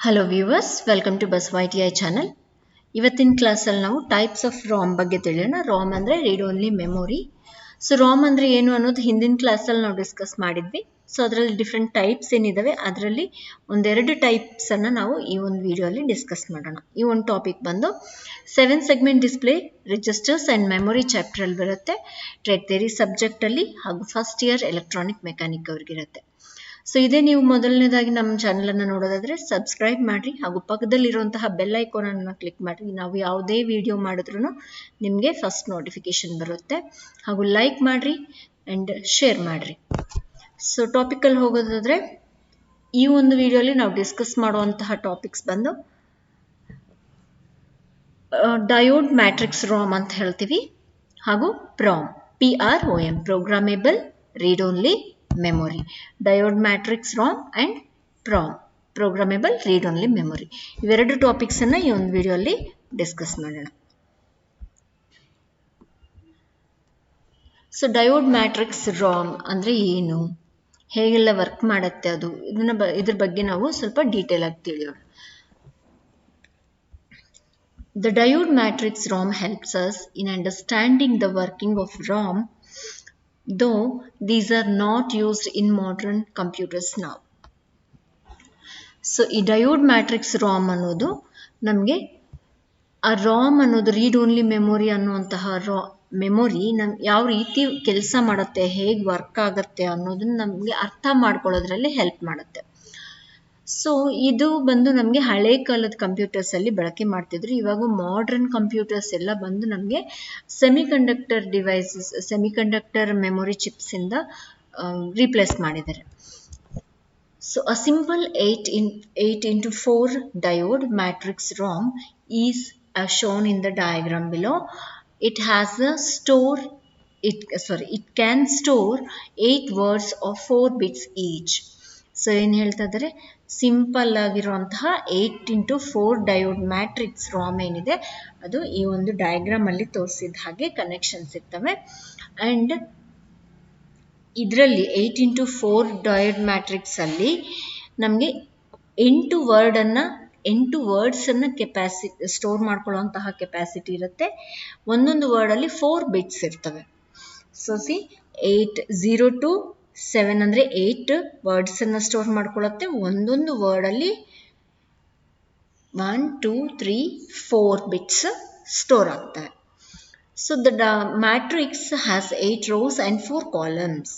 Hello viewers, welcome to bus YTI channel. ಇವತ್ತಿನ ಕ್ಲಾಸಲ್ಲಿ ನಾವು ಟೈಪ್ಸ್ ಆಫ್ ರಾಮ್ ಬಗ್ಗೆ ತಿಳಿಯೋಣ. ರಾಮ್ ಅಂದರೆ read only memory. So Ram ಅಂದರೆ ಏನು ಅನ್ನೋದು ಹಿಂದಿನ ಕ್ಲಾಸಲ್ಲಿ ನಾವು ಡಿಸ್ಕಸ್ ಮಾಡಿದ್ವಿ. ಸೊ ಅದರಲ್ಲಿ ಡಿಫ್ರೆಂಟ್ ಟೈಪ್ಸ್ ಏನಿದಾವೆ, ಅದರಲ್ಲಿ ಒಂದೆರಡು ಟೈಪ್ಸನ್ನು ನಾವು ಈ ಒಂದು ವಿಡಿಯೋಲಿ ಡಿಸ್ಕಸ್ ಮಾಡೋಣ. ಈ ಒಂದು ಟಾಪಿಕ್ ಬಂದು 7 segment display registers and memory ಚಾಪ್ಟ್ರಲ್ಲಿ ಬರುತ್ತೆ. ಟ್ರೇಡ್ ಥಿಯರಿ ಸಬ್ಜೆಕ್ಟಲ್ಲಿ ಹಾಗೂ ಫಸ್ಟ್ ಇಯರ್ ಎಲೆಕ್ಟ್ರಾನಿಕ್ ಮೆಕ್ಯಾನಿಕ್ ಅವ್ರಿಗಿರುತ್ತೆ. ಸೊ ಇದೇ ನೀವು ಮೊದಲನೇದಾಗಿ ನಮ್ಮ ಚಾನಲನ್ನು ನೋಡೋದಾದರೆ ಸಬ್ಸ್ಕ್ರೈಬ್ ಮಾಡಿರಿ ಹಾಗೂ ಪಕ್ಕದಲ್ಲಿರುವಂತಹ ಬೆಲ್ ಐಕಾನನ್ನು ಕ್ಲಿಕ್ ಮಾಡಿರಿ. ನಾವು ಯಾವುದೇ ವಿಡಿಯೋ ಮಾಡಿದ್ರೂ ನಿಮಗೆ ಫಸ್ಟ್ ನೋಟಿಫಿಕೇಶನ್ ಬರುತ್ತೆ. ಹಾಗೂ ಲೈಕ್ ಮಾಡಿರಿ ಆ್ಯಂಡ್ ಶೇರ್ ಮಾಡಿರಿ. ಸೊ ಟಾಪಿಕಲ್ಲಿ ಹೋಗೋದಾದರೆ ಈ ಒಂದು ವಿಡಿಯೋಲಿ ನಾವು ಡಿಸ್ಕಸ್ ಮಾಡುವಂತಹ ಟಾಪಿಕ್ಸ್ ಬಂದು ಡಯೋಡ್ ಮ್ಯಾಟ್ರಿಕ್ಸ್ ರಾಮ್ ಅಂತ ಹೇಳ್ತೀವಿ, ಹಾಗೂ PROM PROM programmable read only memory. Diode matrix Ram and PROM programmable read only memory. ಇವೆರಡು ಟಾಪಿಕ್ಸನ್ನು ಈ ಒಂದು ವಿಡಿಯೋಲಿ ಡಿಸ್ಕಸ್ ಮಾಡೋಣ. ಸೊ ಡಯೋಡ್ ಮ್ಯಾಟ್ರಿಕ್ಸ್ ರಾಮ್ ಅಂದರೆ ಏನು, ಹೇಗೆಲ್ಲ ವರ್ಕ್ ಮಾಡುತ್ತೆ, ಅದು ಇದ್ರ ಬಗ್ಗೆ ನಾವು ಸ್ವಲ್ಪ ಡೀಟೇಲ್ ಆಗಿ ತಿಳಿಯೋಣ. The diode matrix ROM helps us in understanding the working of ROM, though these are not used in modern computers now. So ಈ ಡಯೋಡ್ ಮ್ಯಾಟ್ರಿಕ್ಸ್ ರಾಮ್ ಅನ್ನೋದು ನಮಗೆ ಆ ರಾಮ್ ಅನ್ನೋದು ರೀಡ್ ಓನ್ಲಿ ಮೆಮೊರಿ ಅನ್ನುವಂತಹ ಮೆಮೊರಿ ಯಾವ ರೀತಿ ಕೆಲಸ ಮಾಡುತ್ತೆ, ಹೇಗೆ ವರ್ಕ್ ಆಗುತ್ತೆ ಅನ್ನೋದನ್ನ ನಮಗೆ ಅರ್ಥ ಮಾಡ್ಕೊಳ್ಳೋದ್ರಲ್ಲಿ ಹೆಲ್ಪ್ ಮಾಡುತ್ತೆ. ಸೊ ಇದು ಬಂದು ನಮಗೆ ಹಳೆ ಕಾಲದ ಕಂಪ್ಯೂಟರ್ಸಲ್ಲಿ ಬಳಕೆ ಮಾಡ್ತಿದ್ರು. ಇವಾಗ ಮಾಡ್ರನ್ ಕಂಪ್ಯೂಟರ್ಸ್ ಎಲ್ಲ ಬಂದು ನಮಗೆ ಸೆಮಿಕಂಡಕ್ಟರ್ ಡಿವೈಸಸ್, ಸೆಮಿಕಂಡಕ್ಟರ್ ಮೆಮೊರಿ ಚಿಪ್ಸಿಂದ ರೀಪ್ಲೇಸ್ ಮಾಡಿದ್ದಾರೆ. So a simple 8x4 diode matrix ROM is as shown in the diagram below. It has a it can store 8 words of 4 bits each. So ಏನು ಹೇಳ್ತಾ ಇದ್ದಾರೆ, simple ಆಗಿರುವಂತಹ 8x4 diode matrix Ram ಏನಿದೆ ಅದು ಈ ಒಂದು ಡಯಾಗ್ರಾಮ್ ಅಲ್ಲಿ ತೋರಿಸಿದ ಹಾಗೆ ಕನೆಕ್ಷನ್ಸ್ ಇರ್ತವೆ. ಆ್ಯಂಡ್ ಇದರಲ್ಲಿ 8x4 ಡಯೋಡ್ ಮ್ಯಾಟ್ರಿಕ್ಸ್ ಅಲ್ಲಿ ನಮಗೆ 8 ವರ್ಡ್ಸನ್ನು ಸ್ಟೋರ್ ಮಾಡ್ಕೊಳ್ಳುವಂತಹ ಕೆಪಾಸಿಟಿ ಇರುತ್ತೆ. ಒಂದೊಂದು ವರ್ಡಲ್ಲಿ 4 ಬಿಟ್ಸ್ ಇರ್ತವೆ. ಸೊ 0 to 7 ಅಂದರೆ 8 ವರ್ಡ್ಸನ್ನು ಸ್ಟೋರ್ ಮಾಡ್ಕೊಳ್ಳುತ್ತೆ. ಒಂದೊಂದು ವರ್ಡಲ್ಲಿ 1 2 3 4 ಬಿಟ್ಸ್ ಸ್ಟೋರ್ ಆಗ್ತವೆ. So the matrix has 8 rows and 4 columns.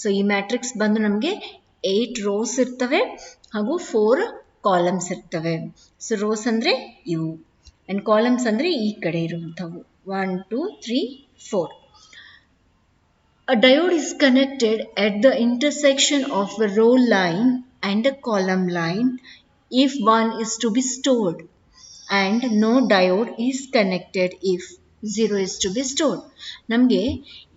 So ಈ ಮ್ಯಾಟ್ರಿಕ್ಸ್ ಬಂದು ನಮಗೆ 8 rows ಇರ್ತವೆ ಹಾಗೂ 4 ಕಾಲಮ್ಸ್ ಇರ್ತವೆ. ಸೊ ರೋಸ್ ಅಂದರೆ ಇವು ಆ್ಯಂಡ್ ಕಾಲಮ್ಸ್ ಅಂದರೆ ಈ ಕಡೆ ಇರುವಂಥವು 1 2 3 4. A diode is connected at the intersection of a row line and a column line if one is to be stored, and no diode is connected if 0 is to be stored. ನಮಗೆ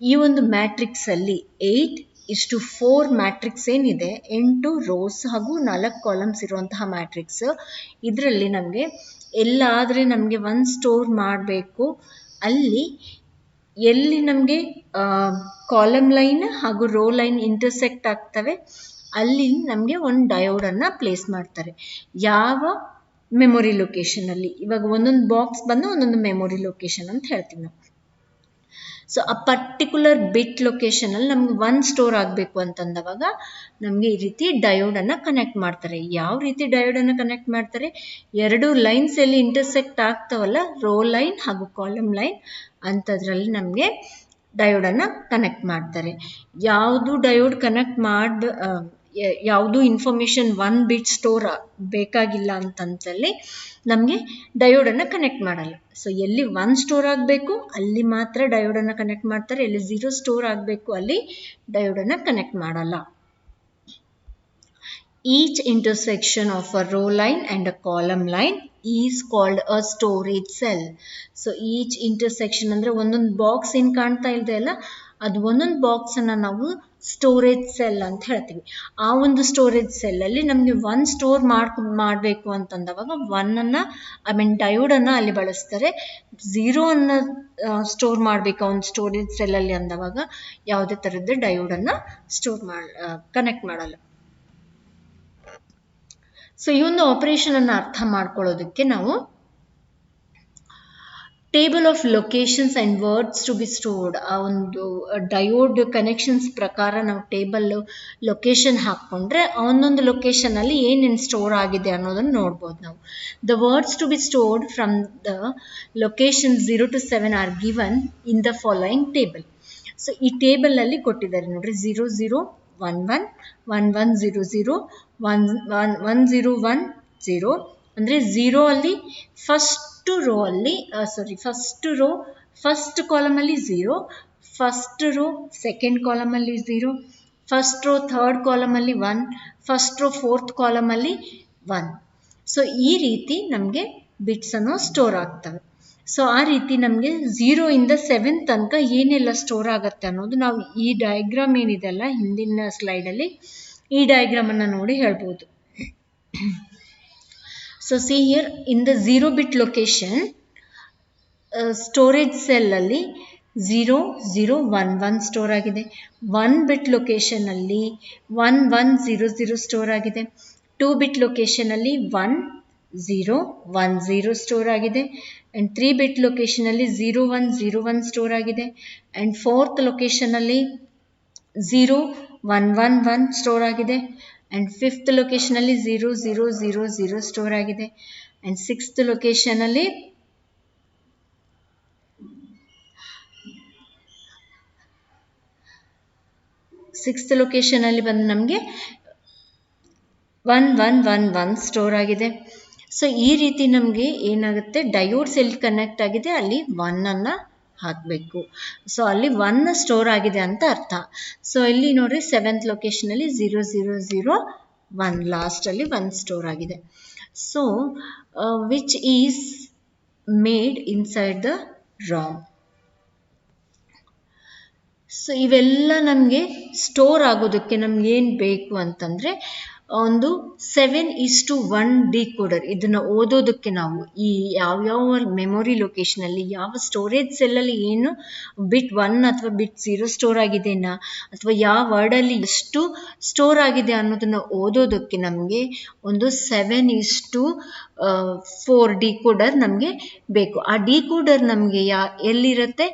ಈ ಒಂದು ಮ್ಯಾಟ್ರಿಕ್ಸಲ್ಲಿ 8:4 matrix ಏನಿದೆ, 8 rose ಹಾಗೂ 4 columns ಇರುವಂತಹ matrix. ಇದರಲ್ಲಿ ನಮಗೆ ಎಲ್ಲಾದರೆ ನಮಗೆ ಒಂದು ಸ್ಟೋರ್ ಮಾಡಬೇಕು, ಎಲ್ಲಿ ನಮಗೆ ಕಾಲಮ್ ಲೈನ್ ಹಾಗೂ ರೋ ಲೈನ್ ಇಂಟರ್ಸೆಕ್ಟ್ ಆಗ್ತವೆ ಅಲ್ಲಿ ನಮಗೆ ಒಂದು ಡಯೋಡನ್ನು ಪ್ಲೇಸ್ ಮಾಡ್ತಾರೆ. ಯಾವ ಮೆಮೊರಿ ಲೊಕೇಶನಲ್ಲಿ, ಇವಾಗ ಒಂದೊಂದು ಬಾಕ್ಸ್ ಬಂದು ಒಂದೊಂದು ಮೆಮೊರಿ ಲೊಕೇಶನ್ ಅಂತ ಹೇಳ್ತೀವಿ ನಾವು. ಸೊ ಆ ಪರ್ಟಿಕ್ಯುಲರ್ ಬಿಟ್ ಲೊಕೇಶನಲ್ಲಿ ನಮ್ಗೆ ಒಂದು ಸ್ಟೋರ್ ಆಗಬೇಕು ಅಂತಂದವಾಗ ನಮಗೆ ಈ ರೀತಿ ಡಯೋಡನ್ನು ಕನೆಕ್ಟ್ ಮಾಡ್ತಾರೆ. ಯಾವ ರೀತಿ ಡಯೋಡನ್ನು ಕನೆಕ್ಟ್ ಮಾಡ್ತಾರೆ, 2 ಲೈನ್ಸ್ ಎಲ್ಲಿ ಇಂಟರ್ಸೆಕ್ಟ್ ಆಗ್ತಾವಲ್ಲ, ರೋ ಲೈನ್ ಹಾಗೂ ಕಾಲಮ್ ಲೈನ್ ಅಂಥದ್ರಲ್ಲಿ ನಮಗೆ ಡಯೋಡನ್ನು ಕನೆಕ್ಟ್ ಮಾಡ್ತಾರೆ. ಯಾವುದು ಡಯೋಡ್ ಕನೆಕ್ಟ್ ಯಾವುದು ಇನ್ಫಾರ್ಮೇಷನ್ 1 ಬಿಟ್ ಸ್ಟೋರ್ ಬೇಕಾಗಿಲ್ಲ ಅಂತಂತಲ್ಲಿ ನಮಗೆ ಡಯೋಡನ್ನು ಕನೆಕ್ಟ್ ಮಾಡಲ್ಲ. ಸೊ ಎಲ್ಲಿ 1 ಸ್ಟೋರ್ ಆಗಬೇಕು ಅಲ್ಲಿ ಮಾತ್ರ ಡಯೋಡನ್ನು ಕನೆಕ್ಟ್ ಮಾಡ್ತಾರೆ, ಎಲ್ಲಿ 0 ಸ್ಟೋರ್ ಆಗಬೇಕು ಅಲ್ಲಿ ಡಯೋಡನ್ನು ಕನೆಕ್ಟ್ ಮಾಡಲ್ಲ. Each intersection of a row line and a column line is called a storage cell. So each intersection ಅಂದರೆ ಒಂದೊಂದು ಬಾಕ್ಸ್ ಏನು ಕಾಣ್ತಾ ಇದೆ ಅಲ್ಲ, ಅದು ಒಂದೊಂದು ಬಾಕ್ಸನ್ನು ನಾವು ಸ್ಟೋರೇಜ್ ಸೆಲ್ ಅಂತ ಹೇಳ್ತೀವಿ. ಆ ಒಂದು ಸ್ಟೋರೇಜ್ ಸೆಲ್ಲಲ್ಲಿ ನಮಗೆ 1 ಸ್ಟೋರ್ ಮಾಡಬೇಕು ಅಂತಂದವಾಗ 1ಅನ್ನು ಡಯೋಡನ್ನು ಅಲ್ಲಿ ಬಳಸ್ತಾರೆ. 0ಅನ್ನು ಸ್ಟೋರ್ ಮಾಡಬೇಕು ಒಂದು ಸ್ಟೋರೇಜ್ ಸೆಲ್ಲಲ್ಲಿ ಅಂದವಾಗ ಯಾವುದೇ ಥರದ ಡಯೋಡನ್ನು ಕನೆಕ್ಟ್ ಮಾಡಲ್ಲ. ಸೊ ಈ ಒಂದು ಆಪರೇಷನ್ ಅನ್ನು ಅರ್ಥ ಮಾಡ್ಕೊಳ್ಳೋದಕ್ಕೆ ನಾವು table of locations and words to be stored, ಆ ಒಂದು ಡಯೋಡ್ ಕನೆಕ್ಷನ್ಸ್ ಪ್ರಕಾರ ನಾವು ಟೇಬಲ್ ಲೊಕೇಶನ್ ಹಾಕ್ಕೊಂಡ್ರೆ ಒಂದೊಂದು ಲೊಕೇಶನಲ್ಲಿ ಏನೇನು ಸ್ಟೋರ್ ಆಗಿದೆ ಅನ್ನೋದನ್ನು ನೋಡ್ಬೋದು ನಾವು. The words to be stored from the location 0 to 7 are given in the following table. So ಈ ಟೇಬಲಲ್ಲಿ ಕೊಟ್ಟಿದ್ದಾರೆ ನೋಡ್ರಿ, 0 0 1 1 1 1 0 0 1 1 0 1 0 ಅಂದರೆ 0 ಅಲ್ಲಿ ಫಸ್ಟ್ ರೋ ಅಲ್ಲಿ ಫಸ್ಟ್ ಕಾಲಮಲ್ಲಿ 0, ಫಸ್ಟ್ ರೋ ಸೆಕೆಂಡ್ ಕಾಲಮಲ್ಲಿ 0, ಫಸ್ಟ್ ರೋ ಥರ್ಡ್ ಕಾಲಮಲ್ಲಿ 1, ಫಸ್ಟ್ ರೋ ಫೋರ್ತ್ ಕಾಲಮಲ್ಲಿ 1. ಸೊ ಈ ರೀತಿ ನಮಗೆ ಬಿಟ್ಸ್ ಅನ್ನು ಸ್ಟೋರ್ ಆಗ್ತವೆ. ಸೊ ಆ ರೀತಿ ನಮಗೆ 0 ಇಂದ 7 ತನಕ ಏನೆಲ್ಲ ಸ್ಟೋರ್ ಆಗುತ್ತೆ ಅನ್ನೋದು ನಾವು ಈ ಡಯಾಗ್ರಾಮ್ ಏನಿದೆ ಅಲ್ಲ ಹಿಂದಿನ ಸ್ಲೈಡಲ್ಲಿ, ಈ ಡಯಾಗ್ರಾಮ್ ಅನ್ನು ನೋಡಿ ಹೇಳ್ಬೋದು. So see here in the 0 bit location storage cell ಅಲ್ಲಿ 0 0 1 1 ಸ್ಟೋರ್ ಆಗಿದೆ. 1 ಬಿಟ್ ಲೊಕೇಶನ್ ಅಲ್ಲಿ 1 1 0 0 ಸ್ಟೋರ್ ಆಗಿದೆ. 2 ಬಿಟ್ ಲೊಕೇಶನ್ ಅಲ್ಲಿ 1 0 1 0 ಸ್ಟೋರ್ ಆಗಿದೆ. ಅಂಡ್ 3 ಬಿಟ್ ಲೊಕೇಶನ್ ಅಲ್ಲಿ 0 1 0 1 ಸ್ಟೋರ್ ಆಗಿದೆ. ಅಂಡ್ 4th ಲೊಕೇಶನ್ ಅಲ್ಲಿ 0 1 1 1 ಸ್ಟೋರ್ ಆಗಿದೆ. ಅಂಡ್ 5th ಲೊಕೇಶನ್ ಅಲ್ಲಿ 0 0 0 0 ಸ್ಟೋರ್ ಆಗಿದೆ. ಅಂಡ್ 6th ಲೊಕೇಶನ್ ಅಲ್ಲಿ 6th ಲೊಕೇಶನ್ ಅಲ್ಲಿ ಬಂದು ನಮಗೆ 1 1 1 1 ಸ್ಟೋರ್ ಆಗಿದೆ. ಸೊ ಈ ರೀತಿ ನಮಗೆ ಏನಾಗುತ್ತೆ, ಡಯೋಡ್ಸ್ ಎಲ್ಲಿ ಕನೆಕ್ಟ್ ಆಗಿದೆ ಅಲ್ಲಿ 1 ಅನ್ನ ಹಾಕಬೇಕು. ಸೊ ಅಲ್ಲಿ 1 ಸ್ಟೋರ್ ಆಗಿದೆ ಅಂತ ಅರ್ಥ. ಸೊ ಇಲ್ಲಿ ನೋಡ್ರಿ 7th ಲೊಕೇಶನ್ ಅಲ್ಲಿ 0 0 0 1 ಲಾಸ್ಟ್ ಅಲ್ಲಿ 1 ಸ್ಟೋರ್ ಆಗಿದೆ. So which is made inside the Ram. So ಇವೆಲ್ಲ ನಮಗೆ ಸ್ಟೋರ್ ಆಗೋದಕ್ಕೆ ನಮ್ಗೆ ಏನು ಬೇಕು ಅಂತಂದರೆ ಒಂದು 7:1 ಡಿಕೋಡರ್. ಇದನ್ನು ಓದೋದಕ್ಕೆ ನಾವು ಈ ಯಾವ್ಯಾವ ಮೆಮೊರಿ ಲೊಕೇಶನಲ್ಲಿ ಯಾವ ಸ್ಟೋರೇಜ್ ಸೆಲ್ಲಲ್ಲಿ ಏನು ಬಿಟ್ 1 ಅಥವಾ ಬಿಟ್ 0 ಸ್ಟೋರ್ ಆಗಿದೆನಾ ಅಥವಾ ಯಾವ ವರ್ಡಲ್ಲಿ ಎಷ್ಟು ಸ್ಟೋರ್ ಆಗಿದೆ ಅನ್ನೋದನ್ನು ಓದೋದಕ್ಕೆ ನಮಗೆ ಒಂದು 7:4 ಡಿಕೋಡರ್ ನಮಗೆ ಬೇಕು. ಆ ಡಿಕೋಡರ್ ನಮಗೆ ಎಲ್ಲಿರುತ್ತೆ,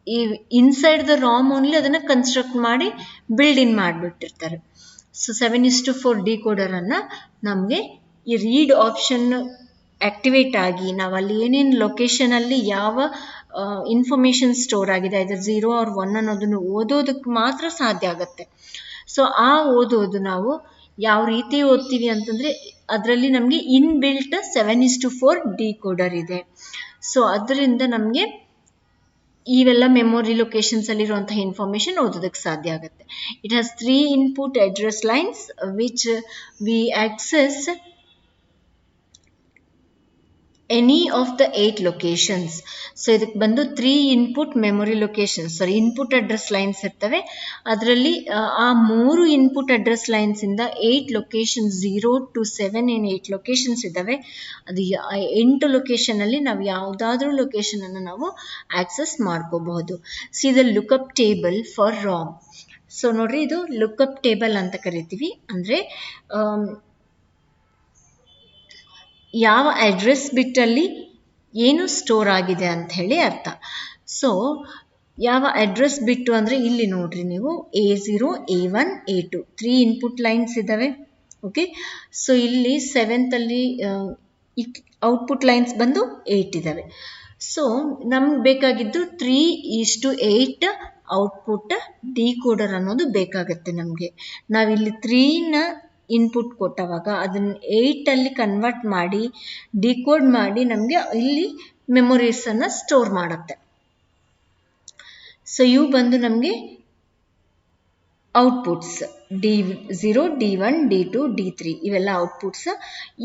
ಈ ಇನ್ಸೈಡ್ ದ ರಾಮ್ ಓನ್ಲಿ ಅದನ್ನು ಕನ್ಸ್ಟ್ರಕ್ಟ್ ಮಾಡಿ ಬಿಲ್ಡ್ ಇನ್ ಮಾಡಿಬಿಟ್ಟಿರ್ತಾರೆ. ಸೊ 7:4 ಡಿಕೋಡರ್ ಅನ್ನು ನಮಗೆ ಈ ರೀಡ್ ಆಪ್ಷನ್ ಆಕ್ಟಿವೇಟ್ ಆಗಿ ನಾವು ಅಲ್ಲಿ ಏನೇನು ಲೊಕೇಶನಲ್ಲಿ ಯಾವ ಇನ್ಫಾರ್ಮೇಷನ್ ಸ್ಟೋರ್ ಆಗಿದೆ, ಇದು 0 or 1 ಅನ್ನೋದನ್ನು ಓದೋದಕ್ಕೆ ಮಾತ್ರ ಸಾಧ್ಯ ಆಗುತ್ತೆ. ಸೊ ಆ ಓದೋದು ನಾವು ಯಾವ ರೀತಿ ಓದ್ತೀವಿ ಅಂತಂದರೆ ಅದರಲ್ಲಿ ನಮಗೆ ಇನ್ಬಿಲ್ಟ್ 7:4 ಡಿಕೋಡರ್ ಇದೆ. ಸೊ ಅದರಿಂದ ನಮಗೆ ಇವೆಲ್ಲ ಮೆಮೊರಿ ಲೊಕೇಶನ್ಸ್ ಅಲ್ಲಿರುವಂತಹ ಇನ್ಫಾರ್ಮೇಶನ್ ಓದೋದಕ್ಕೆ ಸಾಧ್ಯ ಆಗುತ್ತೆ. It has 3 input address lines which we access any of the 8 locations. So ಇದಕ್ಕೆ ಬಂದು 3 input memory locations input address lines ಇರ್ತವೆ. ಅದರಲ್ಲಿ ಆ 3 ಇನ್ಪುಟ್ ಅಡ್ರೆಸ್ ಲೈನ್ಸ್ ಇಂದ 8 ಲೊಕೇಶನ್ 0 to 7 ಏನು 8 ಲೊಕೇಶನ್ಸ್ ಇದ್ದಾವೆ. ಅದು 8 ಲೊಕೇಶನ್ ಅಲ್ಲಿ ನಾವು ಯಾವುದಾದ್ರೂ ಲೊಕೇಶನ್ ಅನ್ನು ನಾವು ಆಕ್ಸೆಸ್ ಮಾಡ್ಕೋಬಹುದು. C the lookup table for Ram. So ನೋಡ್ರಿ, ಇದು ಲುಕ್ಅಪ್ ಟೇಬಲ್ ಅಂತ ಕರಿತೀವಿ. ಅಂದರೆ ಯಾವ ಅಡ್ರೆಸ್ ಬಿಟ್ಟಲ್ಲಿ ಏನು ಸ್ಟೋರ್ ಆಗಿದೆ ಅಂತ ಹೇಳಿ ಅರ್ಥ. ಸೊ ಯಾವ ಅಡ್ರೆಸ್ ಬಿಟ್ಟು ಅಂದರೆ ಇಲ್ಲಿ ನೋಡ್ರಿ ನೀವು A0 A1 A2 3 input lines ಇದ್ದಾವೆ. ಓಕೆ, ಸೊ ಇಲ್ಲಿ 7th ಅಲ್ಲಿ ಔಟ್ಪುಟ್ ಲೈನ್ಸ್ ಬಂದು 8 ಇದ್ದಾವೆ. ಸೊ ನಮ್ಗೆ ಬೇಕಾಗಿದ್ದು 3:8 ಔಟ್ಪುಟ್ ಡಿಕೋಡರ್ ಅನ್ನೋದು ಬೇಕಾಗುತ್ತೆ ನಮಗೆ. ನಾವಿಲ್ಲಿ 3ನ ಇನ್ಪುಟ್ ಕೊಟ್ಟವಾಗ ಅದನ್ನು 8 ಅಲ್ಲಿ ಕನ್ವರ್ಟ್ ಮಾಡಿ ಡಿಕೋಡ್ ಮಾಡಿ ನಮಗೆ ಇಲ್ಲಿ ಮೆಮೊರೀಸನ್ನು ಸ್ಟೋರ್ ಮಾಡುತ್ತೆ. ಸೊ ಇವು ಬಂದು ನಮಗೆ outputs D0 D1 D2 D3 ಇವೆಲ್ಲ ಔಟ್ಪುಟ್ಸ್.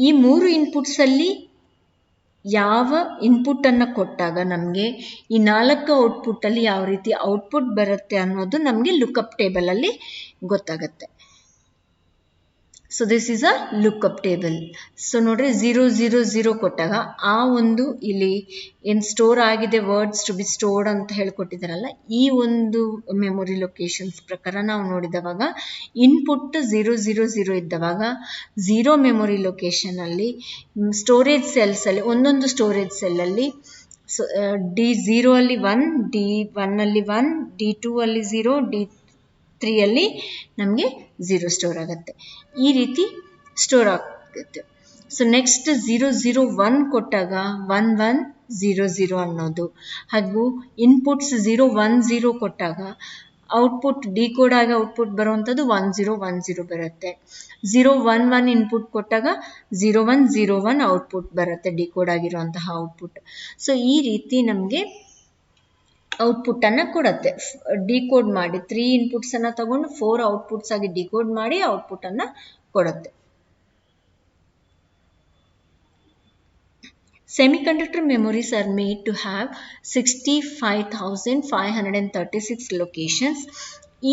ಈ 3 ಇನ್ಪುಟ್ಸಲ್ಲಿ ಯಾವ ಇನ್ಪುಟ್ಟನ್ನು ಕೊಟ್ಟಾಗ ನಮಗೆ ಈ 4 ಔಟ್ಪುಟ್ಟಲ್ಲಿ ಯಾವ ರೀತಿ ಔಟ್ಪುಟ್ ಬರುತ್ತೆ ಅನ್ನೋದು ನಮಗೆ ಲುಕ್ಅಪ್ ಟೇಬಲಲ್ಲಿ ಗೊತ್ತಾಗುತ್ತೆ. So this is a lookup table. So ನೋಡ್ರಿ 000 ಕೊಟ್ಟಾಗ ಆ ಒಂದು ಇಲ್ಲಿ ಏನು ಸ್ಟೋರ್ ಆಗಿದೆ ವರ್ಡ್ಸ್ ಟು ಬಿ ಸ್ಟೋರ್ಡ್ ಅಂತ ಹೇಳ್ಕೊಟ್ಟಿದ್ದಾರಲ್ಲ, ಈ ಒಂದು ಮೆಮೊರಿ ಲೊಕೇಶನ್ಸ್ ಪ್ರಕಾರ ನಾವು ನೋಡಿದವಾಗ ಇನ್ಪುಟ್ 000 ಇದ್ದವಾಗ 0 ಮೆಮೊರಿ ಲೊಕೇಶನಲ್ಲಿ ಸ್ಟೋರೇಜ್ ಸೆಲ್ಸಲ್ಲಿ ಒಂದೊಂದು ಸ್ಟೋರೇಜ್ ಸೆಲ್ಲಲ್ಲಿ D0 ಅಲ್ಲಿ 1, D1 ಅಲ್ಲಿ 1, D2 ಅಲ್ಲಿ 0, D3 ಅಲ್ಲಿ ನಮಗೆ 0 ಸ್ಟೋರ್ ಆಗುತ್ತೆ. ಈ ರೀತಿ ಸ್ಟೋರ್ ಆಗುತ್ತೆ. ಸೊ ನೆಕ್ಸ್ಟ್ 001 ಕೊಟ್ಟಾಗ 1100 ಅನ್ನೋದು, ಹಾಗೂ ಇನ್ಪುಟ್ಸ್ 010 ಕೊಟ್ಟಾಗ ಔಟ್ಪುಟ್ ಡಿಕೋಡ್ ಆಗಿ ಔಟ್ಪುಟ್ ಬರುವಂಥದ್ದು 1010 ಬರುತ್ತೆ. 011 ಇನ್ಪುಟ್ ಕೊಟ್ಟಾಗ 0101 ಔಟ್ಪುಟ್ ಬರುತ್ತೆ, ಡಿಕೋಡ್ ಆಗಿರುವಂತಹ ಔಟ್ಪುಟ್. ಸೊ ಈ ರೀತಿ ನಮಗೆ ಔಟ್ಪುಟ್ ಅನ್ನ ಕೊಡುತ್ತೆ. ಡಿಕೋಡ್ ಮಾಡಿ 3 ಇನ್ಪುಟ್ಸ್ ಅನ್ನ ತಗೊಂಡು 4 ಔಟ್ಪುಟ್ಸ್ ಆಗಿ ಡಿಕೋಡ್ ಮಾಡಿ ಔಟ್ಪುಟ್ ಅನ್ನ ಕೊಡುತ್ತೆ. Semiconductor memories are made to have 65,536 locations,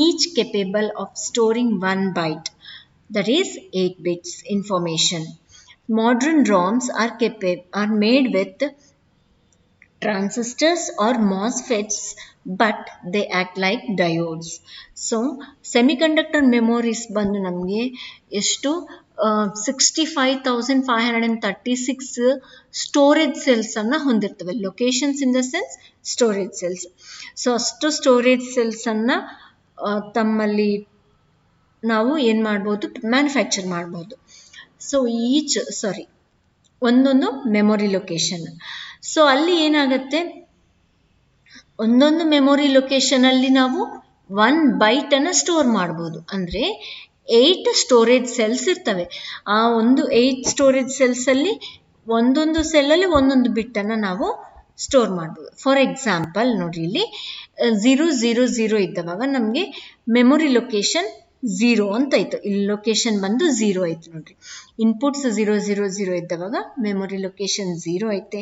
each capable of storing 1 byte, that is 8 bits information. Modern ROMs are made with transistors or MOSFETs, but they act like diodes. So semiconductor memories ಬಂದು ನಮಗೆ ಎಷ್ಟು 65,536 storage cells ಅನ್ನ ಹೊಂದಿರ್ತವೆ. Locations in the sense storage cells. So ಅಷ್ಟು storage cells ಅನ್ನ ತಮ್ಮಲ್ಲಿ ನಾವು ಏನು ಮಾಡ್ಬೋದು, ಮ್ಯಾನುಫ್ಯಾಕ್ಚರ್ ಮಾಡ್ಬೋದು. ಸೊ ಒಂದೊಂದು ಮೆಮೊರಿ ಲೊಕೇಶನ್. ಸೊ ಅಲ್ಲಿ ಏನಾಗುತ್ತೆ, ಒಂದೊಂದು ಮೆಮೊರಿ ಲೊಕೇಶನ್ ಅಲ್ಲಿ ನಾವು 1 ಬೈಟ್ ಅನ್ನ ಸ್ಟೋರ್ ಮಾಡ್ಬೋದು. ಅಂದ್ರೆ 8 ಸ್ಟೋರೇಜ್ ಸೆಲ್ಸ್ ಇರ್ತವೆ. ಆ ಒಂದು 8 ಸ್ಟೋರೇಜ್ ಸೆಲ್ಸ್ ಅಲ್ಲಿ ಒಂದೊಂದು ಸೆಲ್ ಅಲ್ಲಿ ಒಂದೊಂದು ಬಿಟ್ ಅನ್ನ ನಾವು ಸ್ಟೋರ್ ಮಾಡ್ಬೋದು. ಫಾರ್ ಎಕ್ಸಾಂಪಲ್ ನೋಡ್ರಿ, ಇಲ್ಲಿ 000 ಇದ್ದವಾಗ ನಮಗೆ ಮೆಮೊರಿ ಲೊಕೇಶನ್ 0 ಅಂತ ಆಯ್ತು. ಇಲ್ಲಿ ಲೊಕೇಶನ್ ಬಂದು 0 ಆಯ್ತು ನೋಡ್ರಿ. ಇನ್ಪುಟ್ಸ್ 000 ಇದ್ದವಾಗ ಮೆಮೊರಿ ಲೊಕೇಶನ್ 0 ಐತೆ.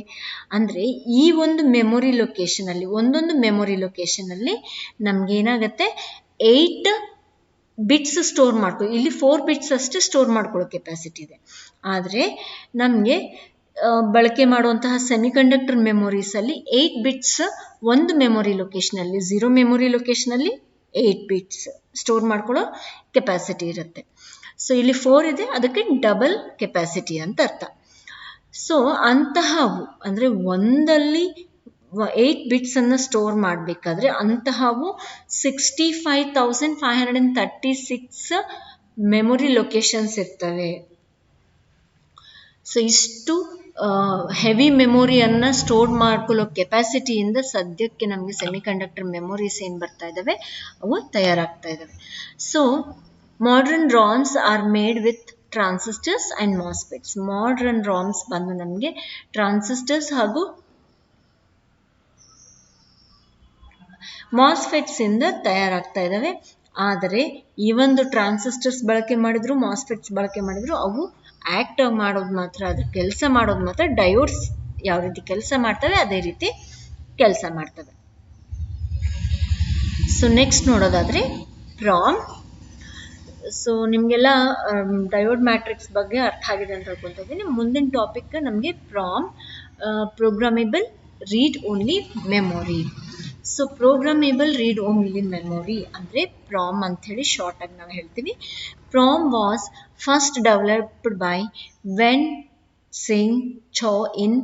ಅಂದ್ರೆ ಈ ಒಂದು ಮೆಮೊರಿ ಲೊಕೇಶನ್ ಅಲ್ಲಿ ಒಂದೊಂದು ಮೆಮೊರಿ ಲೊಕೇಶನ್ ಅಲ್ಲಿ ನಮ್ಗೆ ಏನಾಗುತ್ತೆ 8 ಬಿಟ್ಸ್ ಸ್ಟೋರ್ ಮಾಡ್ಕೊ. ಇಲ್ಲಿ 4 ಬಿಟ್ಸ್ ಅಷ್ಟೇ ಸ್ಟೋರ್ ಮಾಡ್ಕೊಳ್ಳೋ ಕೆಪಾಸಿಟಿ ಇದೆ. ಆದರೆ ನಮಗೆ ಬಳಕೆ ಮಾಡುವಂತಹ ಸೆಮಿಕಂಡಕ್ಟರ್ ಮೆಮೊರೀಸ್ ಅಲ್ಲಿ 8 ಬಿಟ್ಸ್ ಒಂದು ಮೆಮೊರಿ ಲೊಕೇಶನ್ ಅಲ್ಲಿ, 0 ಮೆಮೊರಿ ಲೊಕೇಶನ್ ಅಲ್ಲಿ 8 ಬಿಟ್ಸ್ ಸ್ಟೋರ್ ಮಾಡ್ಕೊಳ್ಳೋ ಕೆಪಾಸಿಟಿ ಇರುತ್ತೆ. ಸೊ ಇಲ್ಲಿ 4 ಇದೆ, ಅದಕ್ಕೆ ಡಬಲ್ ಕೆಪಾಸಿಟಿ ಅಂತ ಅರ್ಥ. ಸೊ ಅಂತಹವು ಅಂದ್ರೆ ಒಂದಲ್ಲಿ 8 ಬಿಟ್ಸ್ ಅನ್ನ ಸ್ಟೋರ್ ಮಾಡಬೇಕಾದ್ರೆ ಅಂತಹವು 65,536 ಮೆಮೊರಿ ಲೊಕೇಶನ್ಸ್ ಇರ್ತವೆ. ಸೊ ಇಷ್ಟು ಹೆವಿ ಮೆಮೊರಿಯನ್ನ ಸ್ಟೋರ್ ಮಾಡ್ಕೊಳ್ಳೋ ಕೆಪಾಸಿಟಿಯಿಂದ ಸದ್ಯಕ್ಕೆ ನಮಗೆ ಸೆಮಿಕಂಡಕ್ಟರ್ ಮೆಮೊರೀಸ್ ಏನು ಬರ್ತಾ ಇದ್ದಾವೆ ಅವು ತಯಾರಾಗ್ತಾ ಇದ್ದಾವೆ. So modern RAMs are made with transistors and MOSFETs. Modern RAMs ಬಂದು ನಮಗೆ ಟ್ರಾನ್ಸಿಸ್ಟರ್ಸ್ ಹಾಗೂ ಮಾಸ್ಫೆಟ್ಸ್ ಇಂದ ತಯಾರಾಗ್ತಾ ಇದ್ದಾವೆ. ಆದರೆ ಈ ಒಂದು ಟ್ರಾನ್ಸಿಸ್ಟರ್ಸ್ ಬಳಕೆ ಮಾಡಿದ್ರು, ಮಾಸ್ಫೆಟ್ಸ್ ಬಳಕೆ ಮಾಡಿದ್ರು, ಅವು ಆಕ್ಟ್ ಮಾಡೋದು ಮಾತ್ರ, ಅದ್ರ ಕೆಲಸ ಮಾಡೋದು ಮಾತ್ರ ಡಯೋಡ್ಸ್ ಯಾವ ರೀತಿ ಕೆಲಸ ಮಾಡ್ತವೆ ಅದೇ ರೀತಿ ಕೆಲಸ ಮಾಡ್ತವೆ. ಸೊ ನೆಕ್ಸ್ಟ್ ನೋಡೋದಾದ್ರೆ ಪ್ರಾಮ್. ಸೊ ನಿಮಗೆಲ್ಲ ಡಯೋಡ್ ಮ್ಯಾಟ್ರಿಕ್ಸ್ ಬಗ್ಗೆ ಅರ್ಥ ಆಗಿದೆ ಅಂತ ಹೇಳ್ಕೊಳ್ತಾ ಇದ್ದೀನಿ. ಮುಂದಿನ ಟಾಪಿಕ್ ನಮಗೆ PROM, programmable read only memory. So programmable read only memory ಅಂದರೆ ಪ್ರಾಮ್ ಅಂತ ಹೇಳಿ ಶಾರ್ಟ್ ಆಗಿ ನಾವು ಹೇಳ್ತೀವಿ. PROM was first developed by Wen Tsing Chow in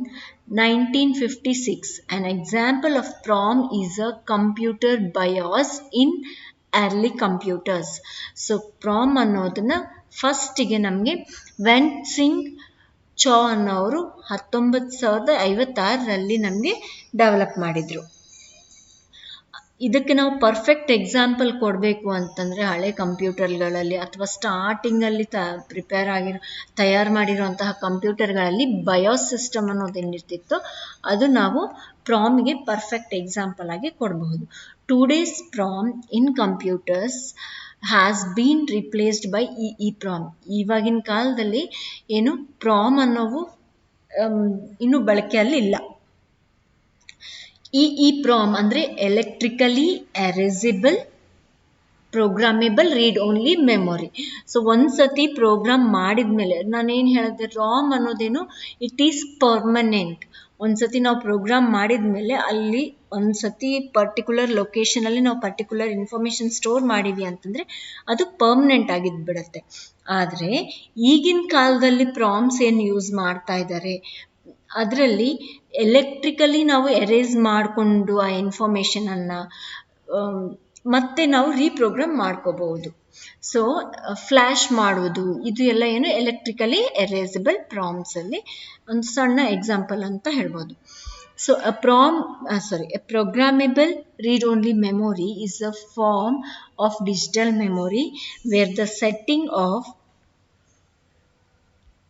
1956. An example of PROM is a computer BIOS in early computers. So PROM ಅನ್ನೋದನ್ನ ಫಸ್ಟಿಗೆ ನಮಗೆ when Tsing ಚೋ ಅನ್ನೋರು 1956ರಲ್ಲಿ ನಮಗೆ ಡೆವಲಪ್ ಮಾಡಿದ್ರು. ಇದಕ್ಕೆ ನಾವು ಪರ್ಫೆಕ್ಟ್ ಎಕ್ಸಾಂಪಲ್ ಕೊಡಬೇಕು ಅಂತಂದರೆ ಹಳೆ ಕಂಪ್ಯೂಟರ್ಗಳಲ್ಲಿ ಅಥವಾ ಸ್ಟಾರ್ಟಿಂಗಲ್ಲಿ ತಯಾರು ಮಾಡಿರುವಂತಹ ಕಂಪ್ಯೂಟರ್ಗಳಲ್ಲಿ ಬಯೋಸ್ ಸಿಸ್ಟಮ್ ಅನ್ನೋದು ಏನಿರ್ತಿತ್ತು ಅದು ನಾವು ಪ್ರಾಮ್ಗೆ ಪರ್ಫೆಕ್ಟ್ ಎಕ್ಸಾಂಪಲ್ ಆಗಿ ಕೊಡಬಹುದು. Today's PROM in computers has been replaced by EEPROM. ಇವಾಗಿನ ಕಾಲದಲ್ಲಿ ಏನು ಪ್ರಾಮ್ ಅನ್ನೋವು ಇನ್ನೂ ಬಳಕೆಯಲ್ಲಿ ಇಲ್ಲ. EEPROM ಅಂದರೆ electrically erasable programmable read only memory. So ಒಂದ್ಸತಿ ಪ್ರೋಗ್ರಾಮ್ ಮಾಡಿದ್ಮೇಲೆ ನಾನೇನು ಹೇಳಿದೆ, ರಾಮ್ ಅನ್ನೋದೇನು ಇಟ್ ಈಸ್ ಪರ್ಮನೆಂಟ್. ಒಂದ್ಸತಿ ನಾವು ಪ್ರೋಗ್ರಾಮ್ ಮಾಡಿದ್ಮೇಲೆ ಅಲ್ಲಿ ಒಂದ್ಸತಿ ಪರ್ಟಿಕ್ಯುಲರ್ ಲೊಕೇಶನಲ್ಲಿ ನಾವು ಪರ್ಟಿಕ್ಯುಲರ್ ಇನ್ಫಾರ್ಮೇಶನ್ ಸ್ಟೋರ್ ಮಾಡಿವಿ ಅಂತಂದ್ರೆ ಅದು ಪರ್ಮನೆಂಟ್ ಆಗಿದ್ಬಿಡತ್ತೆ. ಆದರೆ ಈಗಿನ ಕಾಲದಲ್ಲಿ ಪ್ರಾಮ್ಸ್ ಏನು ಯೂಸ್ ಮಾಡ್ತಾ ಇದ್ದಾರೆ, ಅದರಲ್ಲಿ ಎಲೆಕ್ಟ್ರಿಕಲಿ ನಾವು ಎರೇಸ್ ಮಾಡಿಕೊಂಡು ಆ ಇನ್ಫಾರ್ಮೇಷನನ್ನು ಮತ್ತೆ ನಾವು ರೀಪ್ರೋಗ್ರಾಮ್ ಮಾಡ್ಕೋಬಹುದು. ಸೊ ಫ್ಲ್ಯಾಶ್ ಮಾಡೋದು ಇದು ಎಲ್ಲ ಏನು ಎಲೆಕ್ಟ್ರಿಕಲಿ ಎರೇಸಬಲ್ ಪ್ರಾಮ್ಸ್ ಅಲ್ಲಿ ಒಂದು ಸಣ್ಣ ಎಕ್ಸಾಂಪಲ್ ಅಂತ ಹೇಳ್ಬೋದು. So a programmable read-only memory is a form of digital memory where the setting of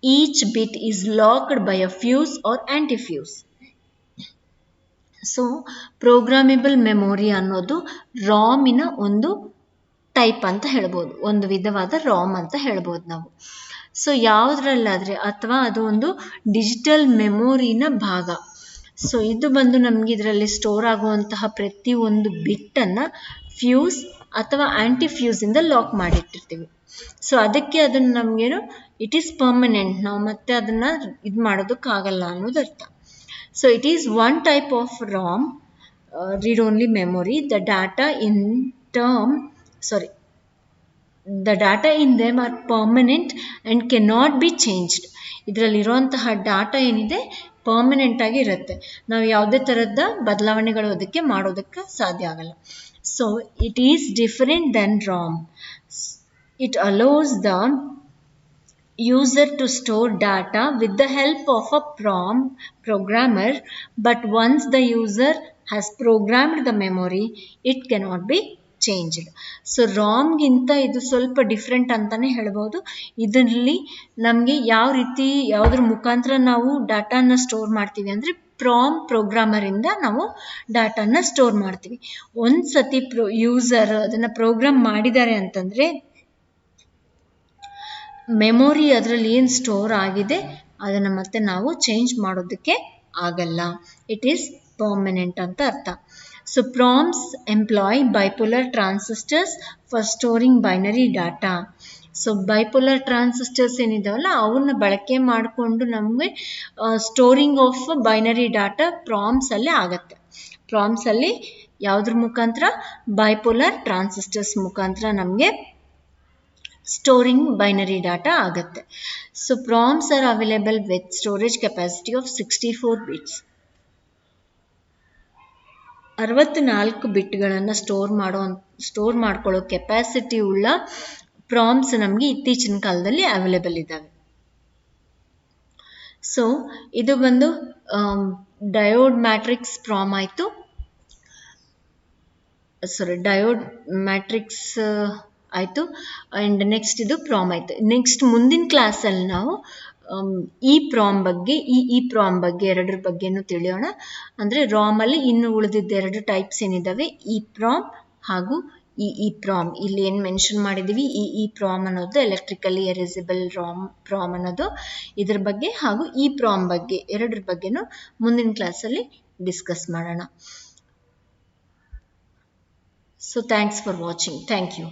each bit is locked by a fuse or antifuse. So programmable memory ಅನ್ನೋದು ರಾಮಿನ ಒಂದು type ಅಂತ ಹೇಳ್ಬೋದು, ಒಂದು ವಿಧವಾದ ರಾಮ್ ಅಂತ ಹೇಳ್ಬೋದು ನಾವು. ಸೊ ಯಾವುದ್ರಲ್ಲಾದರೆ ಅಥವಾ ಅದು ಒಂದು ಡಿಜಿಟಲ್ ಮೆಮೊರಿನ ಭಾಗ. ಸೊ ಇದು ಬಂದು ನಮಗೆ ಇದರಲ್ಲಿ ಸ್ಟೋರ್ ಆಗುವಂತಹ ಪ್ರತಿಯೊಂದು ಬಿಟ್ಟನ್ನು ಫ್ಯೂಸ್ ಅಥವಾ ಆಂಟಿಫ್ಯೂಸಿಂದ ಲಾಕ್ ಮಾಡಿಟ್ಟಿರ್ತೀವಿ. ಸೊ ಅದಕ್ಕೆ ಅದನ್ನು ನಮಗೇನು ಇಟ್ ಈಸ್ ಪರ್ಮನೆಂಟ್, ನಾವು ಮತ್ತೆ ಅದನ್ನು ಇದು ಮಾಡೋದಕ್ಕಾಗಲ್ಲ ಅನ್ನೋದು ಅರ್ಥ. So it is one type of ROM, read-only memory. The data in them are permanent and cannot be changed. ಇದರಲ್ಲಿರುವಂತಹ ಡಾಟಾ ಏನಿದೆ ಪರ್ಮನೆಂಟ್ ಆಗಿ ಇರುತ್ತೆ, ನಾವು ಯಾವುದೇ ಥರದ ಬದಲಾವಣೆಗಳು ಅದಕ್ಕೆ ಮಾಡೋದಕ್ಕೆ ಸಾಧ್ಯ ಆಗಲ್ಲ. So it is different then ROM. It allows the user to store data with the help of a programmer, but once the user has programmed the memory, it cannot be changed. So ರಾಮ್ಗಿಂತ ಇದು ಸ್ವಲ್ಪ different ಅಂತಲೇ ಹೇಳ್ಬೋದು. ಇದರಲ್ಲಿ ನಮಗೆ ಯಾವ ರೀತಿ ಯಾವುದ್ರ ಮುಖಾಂತರ ನಾವು ಡಾಟಾನ ಸ್ಟೋರ್ ಮಾಡ್ತೀವಿ ಅಂದರೆ ಪ್ರೋಗ್ರಾಮರಿಂದ ನಾವು ಡಾಟಾನ ಸ್ಟೋರ್ ಮಾಡ್ತೀವಿ. ಒಂದು ಸತಿ ಯೂಸರ್ ಅದನ್ನು ಪ್ರೋಗ್ರಾಮ್ ಮಾಡಿದ್ದಾರೆ ಅಂತಂದರೆ ಮೆಮೊರಿ ಅದರಲ್ಲಿ ಏನು ಸ್ಟೋರ್ ಆಗಿದೆ ಅದನ್ನು ಮತ್ತೆ ನಾವು ಚೇಂಜ್ ಮಾಡೋದಕ್ಕೆ ಆಗಲ್ಲ. ಇಟ್ ಈಸ್ ಪರ್ಮನೆಂಟ್ ಅಂತ ಅರ್ಥ. So PROMs employ bipolar transistors for storing binary data. So bipolar transistors ಏನಿದಾವಲ್ಲ ಅವನ್ನ ಬಳಕೆ ಮಾಡಿಕೊಂಡು ನಮಗೆ ಸ್ಟೋರಿಂಗ್ ಆಫ್ ಬೈನರಿ ಡಾಟಾ ಪ್ರಾಮ್ಸಲ್ಲೇ ಆಗತ್ತೆ. ಪ್ರಾಮ್ಸಲ್ಲಿ ಯಾವುದ್ರ ಮುಖಾಂತರ, ಬೈಪೋಲರ್ ಟ್ರಾನ್ಸಿಸ್ಟರ್ಸ್ ಮುಖಾಂತರ ನಮಗೆ ಸ್ಟೋರಿಂಗ್ ಬೈನರಿ ಡಾಟಾ ಆಗುತ್ತೆ. So PROMs are available with storage capacity of 64 bits. 64 ಬಿಟ್ಗಳನ್ನು ಸ್ಟೋರ್ ಮಾಡ್ಕೊಳ್ಳೋ ಕೆಪಾಸಿಟಿ ಉಳ್ಳ ಪ್ರಾಮ್ಸ್ ನಮಗೆ ಇತ್ತೀಚಿನ ಕಾಲದಲ್ಲಿ ಅವೈಲೇಬಲ್ ಇದ್ದಾವೆ. ಸೊ ಇದು ಬಂದು ಡಯೋಡ್ ಮ್ಯಾಟ್ರಿಕ್ಸ್ ಪ್ರಾಮ್ ಆಯಿತು, ಡಯೋಡ್ ಮ್ಯಾಟ್ರಿಕ್ಸ್ ಆಯಿತು. ಆ್ಯಂಡ್ ನೆಕ್ಸ್ಟ್ ಇದು ಪ್ರಾಮ್ ಆಯಿತು. ನೆಕ್ಸ್ಟ್ ಮುಂದಿನ ಕ್ಲಾಸಲ್ಲಿ ನಾವು ಈ ಪ್ರಾಮ್ ಬಗ್ಗೆ ಎರಡರ ಬಗ್ಗೆನೂ ತಿಳಿಯೋಣ. ಅಂದರೆ ರಾಮಲ್ಲಿ ಇನ್ನು ಉಳಿದಿದ್ದ 2 ಟೈಪ್ಸ್ ಏನಿದ್ದಾವೆ, ಈ ಪ್ರಾಮ್ ಹಾಗೂ ಈ ಪ್ರಾಮ್. ಇಲ್ಲಿ ಏನು ಮೆನ್ಷನ್ ಮಾಡಿದ್ದೀವಿ ಈ ಪ್ರಾಮ್ ಅನ್ನೋದು ಎಲೆಕ್ಟ್ರಿಕಲಿ ಎರೇಸಬಲ್ ಪ್ರಾಮ್ ಅನ್ನೋದು ಇದ್ರ ಬಗ್ಗೆ, ಹಾಗೂ ಈ ಪ್ರಾಮ್ ಬಗ್ಗೆ ಎರಡರ ಬಗ್ಗೆನೂ ಮುಂದಿನ ಕ್ಲಾಸಲ್ಲಿ ಡಿಸ್ಕಸ್ ಮಾಡೋಣ. So thanks for watching. Thank you.